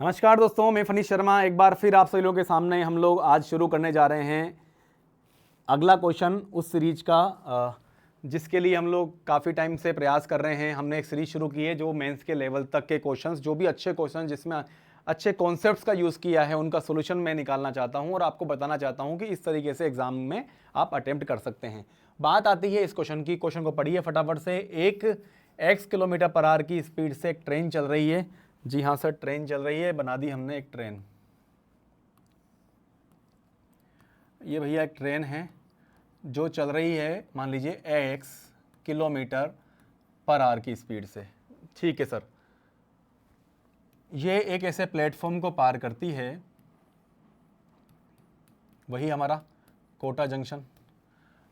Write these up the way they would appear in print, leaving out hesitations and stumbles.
नमस्कार दोस्तों, मैं फनीश शर्मा एक बार फिर आप सभी लोगों के सामने हम लोग आज शुरू करने जा रहे हैं अगला क्वेश्चन उस सीरीज का जिसके लिए हम लोग काफ़ी टाइम से प्रयास कर रहे हैं। हमने एक सीरीज शुरू की है जो मेंस के लेवल तक के क्वेश्चंस, जो भी अच्छे क्वेश्चन जिसमें अच्छे कॉन्सेप्ट्स का यूज़ किया है, उनका सोल्यूशन मैं निकालना चाहता हूं और आपको बताना चाहता हूं कि इस तरीके से एग्जाम में आप अटेम्प्ट कर सकते हैं। बात आती है इस क्वेश्चन की। क्वेश्चन को पढ़िए फटाफट से। एक x किलोमीटर पर आवर की स्पीड से एक ट्रेन चल रही है। जी हाँ सर, ट्रेन चल रही है, बना दी हमने एक ट्रेन। ये भैया एक ट्रेन है जो चल रही है, मान लीजिए x किलोमीटर पर आवर की स्पीड से। ठीक है सर, ये एक ऐसे प्लेटफॉर्म को पार करती है, वही हमारा कोटा जंक्शन,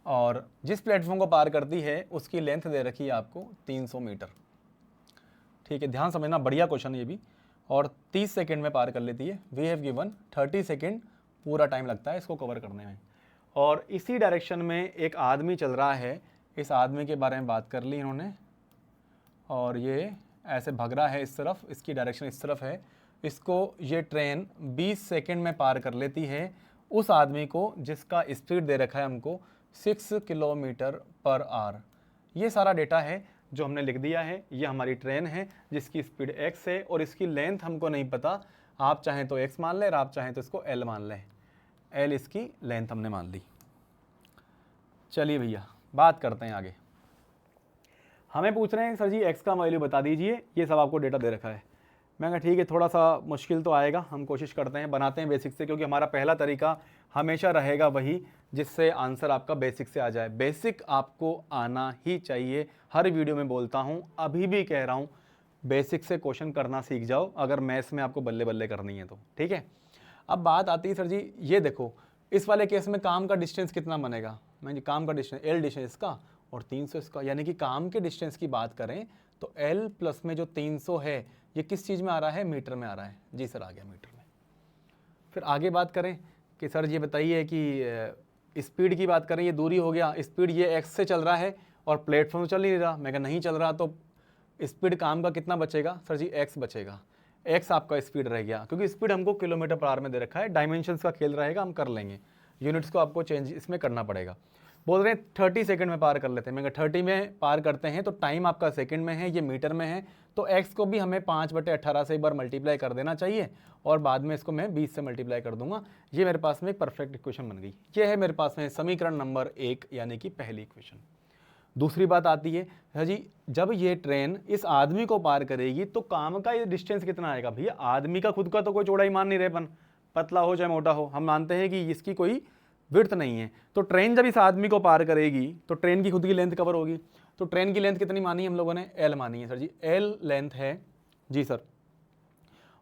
और जिस प्लेटफॉर्म को पार करती है उसकी लेंथ दे रखी है आपको 300 मीटर। ठीक है, ध्यान समझना, बढ़िया क्वेश्चन ये भी। और 30 सेकंड में पार कर लेती है। वी हैव गिवन 30 सेकंड पूरा टाइम लगता है इसको कवर करने में। और इसी डायरेक्शन में एक आदमी चल रहा है। इस आदमी के बारे में बात कर ली इन्होंने, और ये ऐसे भग रहा है इस तरफ, इसकी डायरेक्शन इस तरफ है। इसको ये ट्रेन 20 सेकंड में पार कर लेती है उस आदमी को जिसका स्पीड दे रखा है हमको 6 किलोमीटर पर आवर। ये सारा डेटा है जो हमने लिख दिया है। ये हमारी ट्रेन है जिसकी स्पीड x है और इसकी लेंथ हमको नहीं पता। आप चाहें तो x मान लें और आप चाहें तो इसको l मान लें। l इसकी लेंथ हमने मान ली। चलिए भैया बात करते हैं आगे। हमें पूछ रहे हैं सर जी x का वैल्यू बता दीजिए, ये सब आपको डेटा दे रखा है। मैं कहा ठीक है, थोड़ा सा मुश्किल तो आएगा, हम कोशिश करते हैं, बनाते हैं बेसिक से, क्योंकि हमारा पहला तरीका हमेशा रहेगा वही जिससे आंसर आपका बेसिक से आ जाए। बेसिक आपको आना ही चाहिए, हर वीडियो में बोलता हूँ, अभी भी कह रहा हूँ, बेसिक से क्वेश्चन करना सीख जाओ अगर मैथ्स में आपको बल्ले बल्ले करनी है तो। ठीक है, अब बात आती है सर जी, ये देखो इस वाले केस में काम का डिस्टेंस कितना बनेगा। मैं जी काम का डिस्टेंस l डिस्टेंस इसका और 300 इसका, यानी कि काम के डिस्टेंस की बात करें तो l प्लस में जो 300 है ये किस चीज़ में आ रहा है, मीटर में आ रहा है। जी सर आ गया मीटर में। फिर आगे बात करें कि सर ये बताइए कि स्पीड की बात करें, ये दूरी हो गया, स्पीड ये x से चल रहा है और प्लेटफॉर्म चल नहीं रहा। मैं कहा नहीं चल रहा, तो स्पीड काम का कितना बचेगा सर जी, x बचेगा। x आपका स्पीड रह गया, क्योंकि स्पीड हमको किलोमीटर पर आवर में दे रखा है। डायमेंशंस का खेल रहेगा, हम कर लेंगे, यूनिट्स को आपको चेंज इसमें करना पड़ेगा। बोल रहे हैं 30 सेकंड में पार कर लेते हैं। मैं कहा 30 में पार करते हैं तो टाइम आपका सेकंड में है, ये मीटर में है, तो x को भी हमें 5/18 से एक बार मल्टीप्लाई कर देना चाहिए और बाद में इसको मैं 20 से मल्टीप्लाई कर दूंगा। ये मेरे पास में एक परफेक्ट इक्वेशन बन गई। ये है मेरे पास में समीकरण नंबर 1, यानी कि पहली इक्वेशन। दूसरी बात आती है जी, जब ये ट्रेन इस आदमी को पार करेगी तो काम का ये डिस्टेंस कितना आएगा। भैया आदमी का खुद का तो कोई चौड़ाई मान नहीं रहे अपन, पतला हो चाहे मोटा हो, हम मानते हैं कि इसकी कोई विड्थ नहीं है। तो ट्रेन जब इस आदमी को पार करेगी तो ट्रेन की खुद की लेंथ कवर होगी। तो ट्रेन की लेंथ कितनी मानी हम लोगों ने, l मानी है सर जी, l लेंथ है जी सर।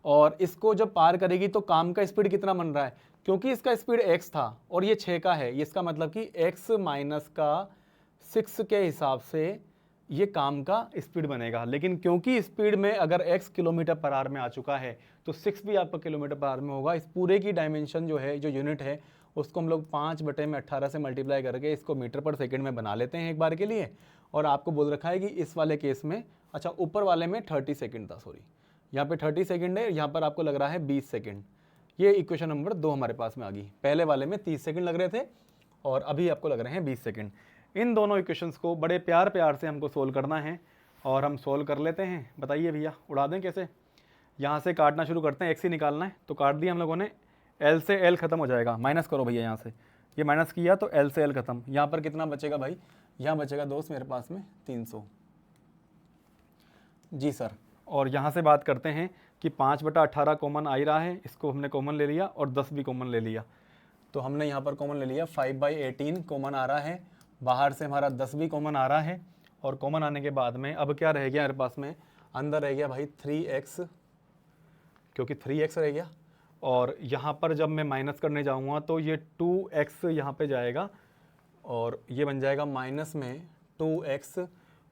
और इसको जब पार करेगी तो काम का स्पीड कितना बन रहा है, क्योंकि इसका स्पीड x था और ये 6 का है, इसका मतलब कि x माइनस का 6 के हिसाब से ये काम का स्पीड बनेगा। लेकिन क्योंकि स्पीड में अगर x किलोमीटर पर आवर में आ चुका है तो 6 भी आपका किलोमीटर पर आवर में होगा। इस पूरे की डायमेंशन जो है, जो यूनिट है, उसको हम लोग 5/18 से मल्टीप्लाई करके इसको मीटर पर सेकंड में बना लेते हैं एक बार के लिए। और आपको बोल रखा है कि इस वाले केस में, अच्छा ऊपर वाले में 30 सेकंड था, सॉरी, यहाँ पे 30 सेकंड है, यहाँ पर आपको लग रहा है 20 सेकंड। ये इक्वेशन नंबर 2 हमारे पास में आ गई। पहले वाले में 30 सेकंड लग रहे थे और अभी आपको लग रहे हैं 20 सेकंड। इन दोनों इक्वेशंस को बड़े प्यार प्यार से हमको सोल्व करना है और हम सोल्व कर लेते हैं। बताइए भैया उड़ा दें कैसे। यहाँ से काटना शुरू करते हैं, x ही निकालना है, तो काट दिया हम लोगों ने। l से l खत्म हो जाएगा, माइनस करो भैया, यहाँ से ये माइनस किया तो l से l खत्म। यहाँ पर कितना बचेगा भाई, यहाँ बचेगा दोस्त मेरे पास में 300। जी सर, और यहाँ से बात करते हैं कि 5/18 कॉमन आ ही रहा है, इसको हमने कॉमन ले लिया और 10 भी कॉमन ले लिया, तो हमने यहाँ पर कॉमन ले लिया 5/18 कॉमन आ रहा है, बाहर से हमारा 10 भी कॉमन आ रहा है। और कॉमन आने के बाद में अब क्या रह गया मेरे पास में, अंदर रह गया भाई 3x, क्योंकि 3x रह गया। और यहाँ पर जब मैं माइनस करने जाऊँगा तो ये 2x यहाँ पे जाएगा और ये बन जाएगा माइनस में 2x,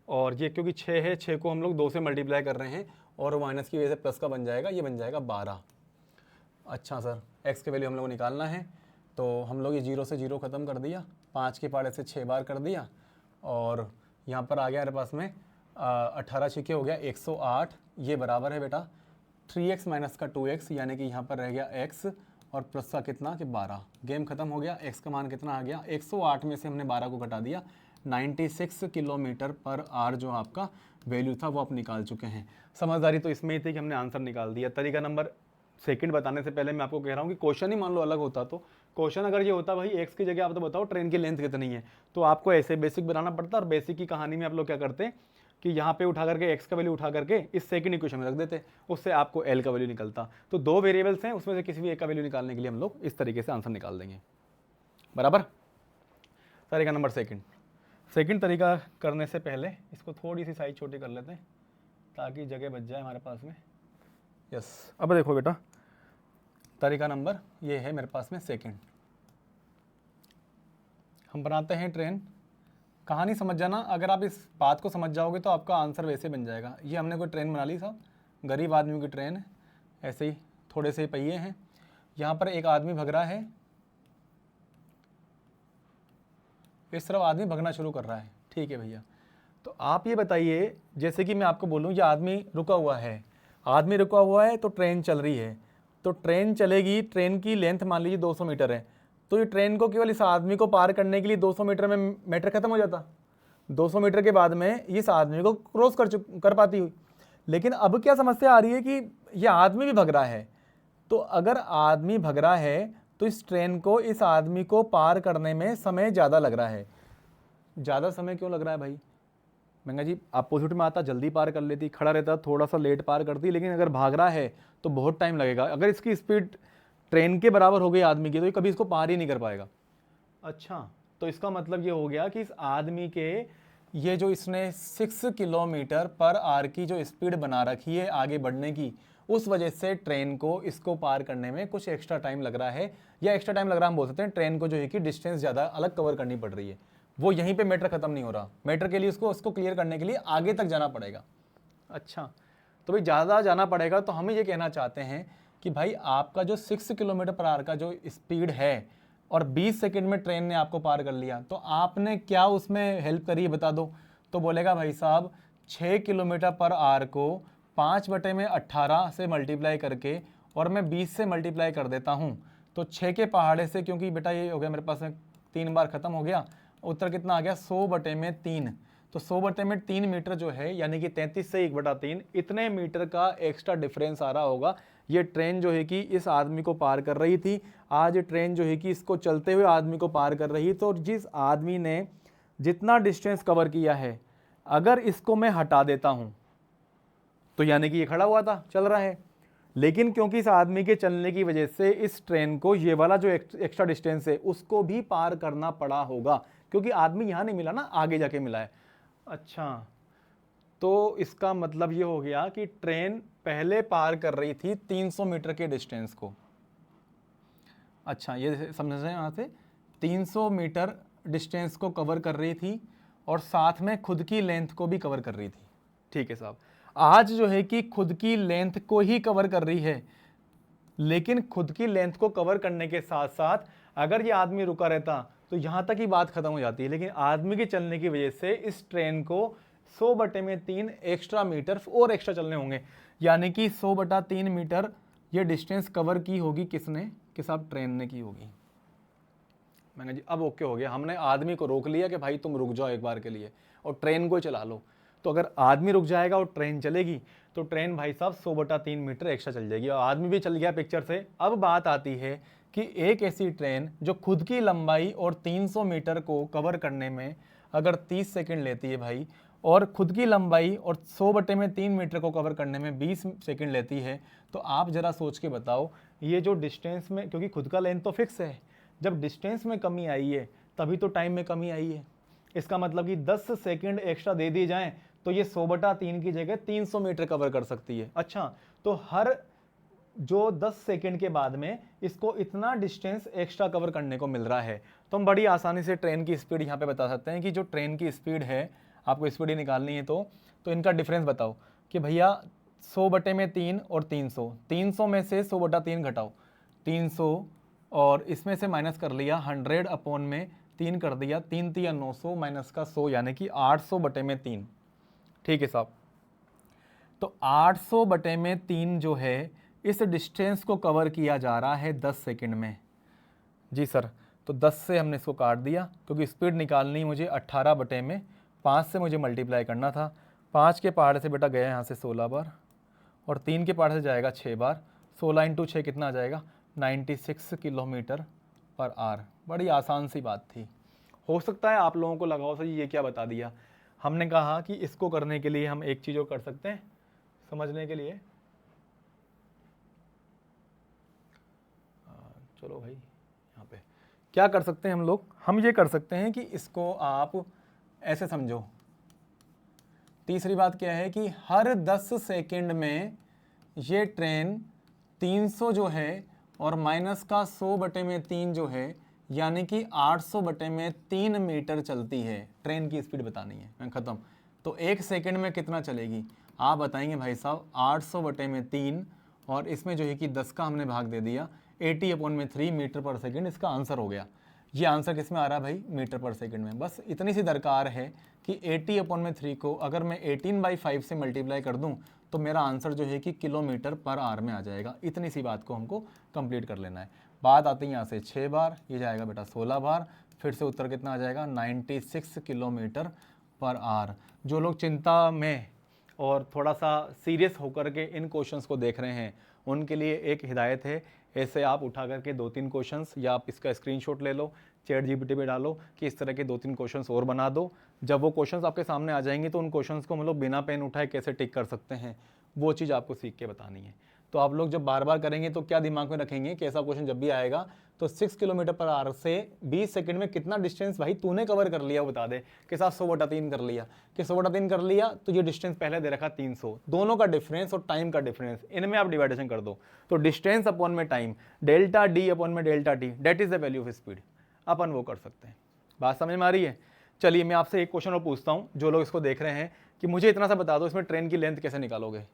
और ये क्योंकि 6 है, 6 को हम लोग 2 से मल्टीप्लाई कर रहे हैं और माइनस की वजह से प्लस का बन जाएगा, ये बन जाएगा 12। अच्छा सर, x के वैल्यू हम लोग को निकालना है, तो हम लोग ये 0 से 0 ख़त्म कर दिया, 5 के पाड़े से 6 बार कर दिया और यहाँ पर आ गया मेरे पास में 18 6 हो गया 108। ये बराबर है बेटा 3x माइनस का 2x, यानी कि यहाँ पर रह गया x और प्लस का कितना कि 12। गेम खत्म हो गया। x का मान कितना आ गया, 108 में से हमने 12 को घटा दिया, 96 किलोमीटर पर आवर जो आपका वैल्यू था वो आप निकाल चुके हैं। समझदारी तो इसमें ही थी कि हमने आंसर निकाल दिया। तरीका नंबर सेकंड बताने से पहले मैं आपको कह रहा हूँ कि क्वेश्चन ही मान लो अलग होता, तो क्वेश्चन अगर ये होता भाई x की जगह आप तो बताओ ट्रेन की लेंथ कितनी है, तो आपको ऐसे बेसिक बनाना पड़ता। और बेसिक की कहानी में आप लोग क्या करते कि यहाँ पे उठा करके x का वैल्यू उठा करके इस सेकंड इक्वेशन में रख देते, उससे आपको l का वैल्यू निकलता। तो दो वेरिएबल्स हैं, उसमें से किसी भी एक का वैल्यू निकालने के लिए हम लोग इस तरीके से आंसर निकाल देंगे। बराबर। तरीका नंबर सेकंड तरीका करने से पहले इसको थोड़ी सी साइज छोटी कर लेते हैं ताकि जगह बच जाए हमारे पास में। यस, अब देखो बेटा, तरीका नंबर ये है मेरे पास में सेकंड। हम बनाते हैं ट्रेन। कहानी समझ जाना, अगर आप इस बात को समझ जाओगे तो आपका आंसर वैसे बन जाएगा। ये हमने कोई ट्रेन बना ली साहब, गरीब आदमियों की ट्रेन है, ऐसे ही थोड़े से पहिए हैं। यहाँ पर एक आदमी भग रहा है, इस तरफ आदमी भगना शुरू कर रहा है। ठीक है भैया, तो आप ये बताइए, जैसे कि मैं आपको बोलूँ ये आदमी रुका हुआ है, आदमी रुका हुआ है तो ट्रेन चल रही है, तो ट्रेन चलेगी, ट्रेन की लेंथ मान लीजिए 200 मीटर है, तो ये ट्रेन को केवल इस आदमी को पार करने के लिए 200 मीटर में मैटर खत्म हो जाता। 200 मीटर के बाद में इस आदमी को क्रॉस कर पाती हुई। लेकिन अब क्या समस्या आ रही है कि ये आदमी भी भग रहा है, तो अगर आदमी भग रहा है तो इस ट्रेन को इस आदमी को पार करने में समय ज़्यादा लग रहा है। ज़्यादा समय क्यों लग रहा है भाई? महंगा जी अपोजिट में आता जल्दी पार कर लेती, खड़ा रहता थोड़ा सा लेट पार करती, लेकिन अगर भाग रहा है तो बहुत टाइम लगेगा। अगर इसकी स्पीड ट्रेन के बराबर हो गई आदमी की तो ये कभी इसको पार ही नहीं कर पाएगा। अच्छा, तो इसका मतलब ये हो गया कि इस आदमी के ये जो इसने 6 किलोमीटर पर आवर की जो स्पीड बना रखी है आगे बढ़ने की, उस वजह से ट्रेन को इसको पार करने में कुछ एक्स्ट्रा टाइम लग रहा है, या एक्स्ट्रा टाइम लग रहा है हम बोल सकते हैं। ट्रेन को जो है कि डिस्टेंस ज़्यादा अलग कवर करनी पड़ रही है, वो यहीं पे मैटर खत्म नहीं हो रहा। मैटर के लिए उसको क्लियर करने के लिए आगे तक जाना पड़ेगा। अच्छा, तो भाई ज़्यादा जाना पड़ेगा, तो हम ये कहना चाहते हैं कि भाई आपका जो 6 किलोमीटर पर आवर का जो स्पीड है और 20 सेकंड में ट्रेन ने आपको पार कर लिया, तो आपने क्या उसमें हेल्प करी बता दो। तो बोलेगा भाई साहब 6 किलोमीटर पर आवर को 5/18 से मल्टीप्लाई करके और मैं 20 से मल्टीप्लाई कर देता हूँ, तो 6 के पहाड़े से, क्योंकि बेटा ये हो गया मेरे पास में 3 बार ख़त्म हो गया, उत्तर कितना आ गया 100/3। तो 100/3 मीटर जो है, यानी कि 33 से 1/3 इतने मीटर का एक्स्ट्रा डिफरेंस आ रहा होगा। ये ट्रेन जो है कि इस आदमी को पार कर रही थी, आज ट्रेन जो है कि इसको चलते हुए आदमी को पार कर रही है। तो जिस आदमी ने जितना डिस्टेंस कवर किया है, अगर इसको मैं हटा देता हूँ तो यानी कि ये खड़ा हुआ था, चल रहा है, लेकिन क्योंकि इस आदमी के चलने की वजह से इस ट्रेन को ये वाला जो एक्स्ट्रा डिस्टेंस है उसको भी पार करना पड़ा होगा, क्योंकि आदमी यहाँ नहीं मिला ना, आगे जाके मिला है। अच्छा, तो इसका मतलब ये हो गया कि ट्रेन पहले पार कर रही थी 300 मीटर के डिस्टेंस को। अच्छा, ये समझ रहे हैं यहाँ से, 300 मीटर डिस्टेंस को कवर कर रही थी और साथ में खुद की लेंथ को भी कवर कर रही थी। ठीक है साहब, आज जो है कि खुद की लेंथ को ही कवर कर रही है, लेकिन खुद की लेंथ को कवर करने के साथ साथ अगर ये आदमी रुका रहता तो यहाँ तक ही बात खत्म हो जाती है। लेकिन आदमी के चलने की वजह से इस ट्रेन को 100/3 एक्स्ट्रा मीटर और एक्स्ट्रा चलने होंगे, यानी कि 100/3 मीटर ये डिस्टेंस कवर की होगी किसने, कि साहब ट्रेन ने की होगी। मैंने जी अब ओके हो गया, हमने आदमी को रोक लिया कि भाई तुम रुक जाओ एक बार के लिए और ट्रेन को चला लो। तो अगर आदमी रुक जाएगा और ट्रेन चलेगी तो ट्रेन भाई साहब 100/3 मीटर एक्स्ट्रा चल जाएगी और आदमी भी चल गया पिक्चर से। अब बात आती है कि एक ऐसी ट्रेन जो खुद की लंबाई और 300 मीटर को कवर करने में अगर 30 सेकंड लेती है भाई, और खुद की लंबाई और 100/3 मीटर को कवर करने में 20 सेकंड लेती है, तो आप ज़रा सोच के बताओ ये जो डिस्टेंस में, क्योंकि खुद का लेंथ तो फिक्स है, जब डिस्टेंस में कमी आई है तभी तो टाइम में कमी आई है। इसका मतलब कि 10 सेकंड एक्स्ट्रा दे दिए जाएं तो ये 100/3 की जगह 300 मीटर कवर कर सकती है। अच्छा, तो हर जो 10 सेकंड के बाद में इसको इतना डिस्टेंस एक्स्ट्रा कवर करने को मिल रहा है। तो हम बड़ी आसानी से ट्रेन की स्पीड यहाँ पे बता सकते हैं कि जो ट्रेन की स्पीड है, आपको स्पीड ही निकालनी है तो इनका डिफरेंस बताओ कि भैया 100/3 और 300, 300 में से 100/3 घटाओ, 300 और इसमें से माइनस कर लिया 100/3 कर दिया, 3 3 900 माइनस का 100, यानी कि 800/3। ठीक है साहब, तो 800 बटे में 3 जो है इस डिस्टेंस को कवर किया जा रहा है 10 सेकंड में। जी सर, तो 10 से हमने इसको काट दिया क्योंकि स्पीड निकालनी मुझे 18 बटे में 5 से मुझे मल्टीप्लाई करना था। 5 के पहाड़ से बेटा गया यहाँ से 16 बार और 3 के पहाड़ से जाएगा 6 बार। 16 इंटू 6 कितना आ जाएगा? 96 किलोमीटर पर आवर। बड़ी आसान सी बात थी। हो सकता है आप लोगों को लगा हो सर ये क्या बता दिया। हमने कहा कि इसको करने के लिए हम एक चीज़ और कर सकते हैं समझने के लिए। चलो भाई, यहाँ पे क्या कर सकते हैं हम लोग? हम ये कर सकते हैं कि इसको आप ऐसे समझो। तीसरी बात क्या है कि हर 10 सेकंड में ये ट्रेन 300 जो है और माइनस का 100 बटे में 3 जो है यानी कि 800 बटे में 3 मीटर चलती है। ट्रेन की स्पीड बतानी है, मैं ख़त्म। तो 1 सेकंड में कितना चलेगी आप बताएंगे भाई साहब? 800 बटे में 3 और इसमें जो है कि 10 का हमने भाग दे दिया, 80/3 मीटर पर सेकंड इसका आंसर हो गया। ये आंसर किस में आ रहा है भाई? मीटर पर सेकंड में। बस इतनी सी दरकार है कि 80/3 को अगर मैं 18/5 से मल्टीप्लाई कर दूं तो मेरा आंसर जो है कि किलोमीटर पर आवर में आ जाएगा। इतनी सी बात को हमको कंप्लीट कर लेना है। बात आती है यहाँ से 6 बार, ये जाएगा बेटा 16 बार, फिर से उत्तर कितना आ जाएगा? 96 किलोमीटर पर आवर। जो लोग चिंता में और थोड़ा सा सीरियस होकर के इन क्वेश्चंस को देख रहे हैं उनके लिए एक हिदायत है, ऐसे आप उठा करके 2-3 क्वेश्चंस या आप इसका स्क्रीनशॉट ले लो, चैट जीपीटी पे डालो कि इस तरह के 2-3 क्वेश्चंस और बना दो। जब वो क्वेश्चंस आपके सामने आ जाएंगे तो उन क्वेश्चंस को मतलब बिना पेन उठाए कैसे टिक कर सकते हैं वो चीज़ आपको सीख के बतानी है। तो आप लोग जब बार बार करेंगे तो क्या दिमाग में रखेंगे कि ऐसा क्वेश्चन जब भी आएगा तो 6 किलोमीटर पर आवर से 20 सेकंड में कितना डिस्टेंस भाई तूने कवर कर लिया बता दे। कि साहब 100/3 कर लिया, कि 100/3 कर लिया तो ये डिस्टेंस पहले दे रखा 300। दोनों का डिफरेंस और टाइम का डिफरेंस इनमें आप डिवाइडेशन कर दो तो डिस्टेंस अपॉन में टाइम, डेल्टा डी अपॉन में delta T, that is the value of speed. अपन वो कर सकते हैं। बात समझ में आ रही है? चलिए मैं आपसे एक क्वेश्चन और पूछता हूँ जो लोग इसको देख रहे हैं कि मुझे इतना सा बता दो इसमें ट्रेन की लेंथ कैसे निकालोगे।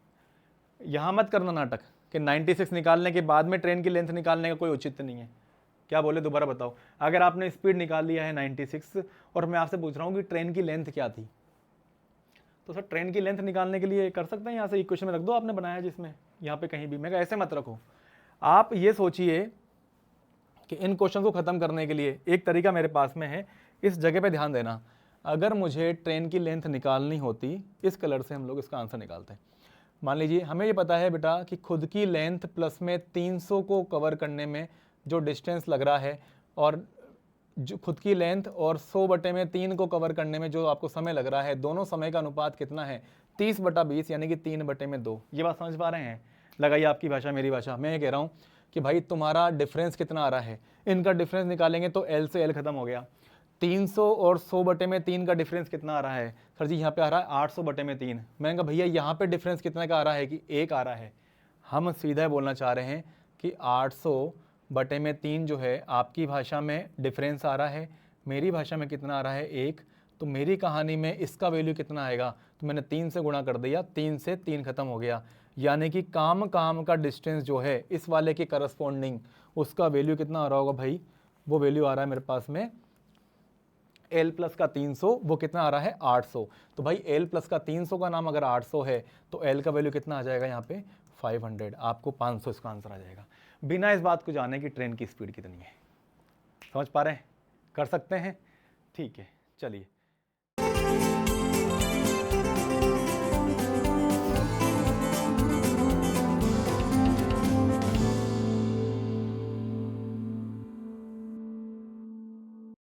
यहाँ मत करना नाटक कि 96 निकालने के बाद में ट्रेन की लेंथ निकालने का कोई औचित्य नहीं है। क्या बोले दोबारा बताओ? अगर आपने स्पीड निकाल लिया है 96 और मैं आपसे पूछ रहा हूँ कि ट्रेन की लेंथ क्या थी, तो सर ट्रेन की लेंथ निकालने के लिए कर सकते हैं यहाँ से इक्वेशन में रख दो आपने बनाया जिसमें, यहाँ पे कहीं भी। मैं ऐसे मत रखो। आप ये सोचिए कि इन क्वेश्चन को ख़त्म करने के लिए एक तरीका मेरे पास में है, इस जगह पे ध्यान देना। अगर मुझे ट्रेन की लेंथ निकालनी होती, इस कलर से हम लोग इसका आंसर निकालते हैं। मान लीजिए हमें ये पता है बेटा कि खुद की लेंथ प्लस में 300 को कवर करने में जो डिस्टेंस लग रहा है और जो खुद की लेंथ और 100/3 को कवर करने में जो आपको समय लग रहा है, दोनों समय का अनुपात कितना है? 30/20 यानी कि 3/2। ये बात समझ पा रहे हैं? लगाइए आपकी भाषा मेरी भाषा। मैं ये कह रहा हूँ कि भाई तुम्हारा डिफरेंस कितना आ रहा है, इनका डिफरेंस निकालेंगे तो एल से एल खत्म हो गया। 300 और 100/3 का डिफरेंस कितना आ रहा है? सर जी यहाँ पे आ रहा है 800/3। मैंने कहा भैया यहाँ पे डिफरेंस कितने का आ रहा है कि 1 आ रहा है। हम सीधा बोलना चाह रहे हैं कि 800/3 जो है आपकी भाषा में डिफरेंस आ रहा है, मेरी भाषा में कितना आ रहा है? 1। तो मेरी कहानी में इसका वैल्यू कितना आएगा? तो मैंने 3 से गुणा कर दिया, 3 से 3 खत्म हो गया। यानी कि काम का डिस्टेंस जो है इस वाले के करस्पॉन्डिंग उसका वैल्यू कितना आ रहा होगा भाई? वो वैल्यू आ रहा है मेरे पास में L प्लस का 300, वो कितना आ रहा है? 800। तो भाई L प्लस का 300 का नाम अगर 800 है तो L का वैल्यू कितना आ जाएगा यहाँ पे? 500। आपको 500 इसका आंसर आ जाएगा बिना इस बात को जाने कि ट्रेन की स्पीड कितनी है। समझ पा रहे हैं? कर सकते हैं? ठीक है, चलिए।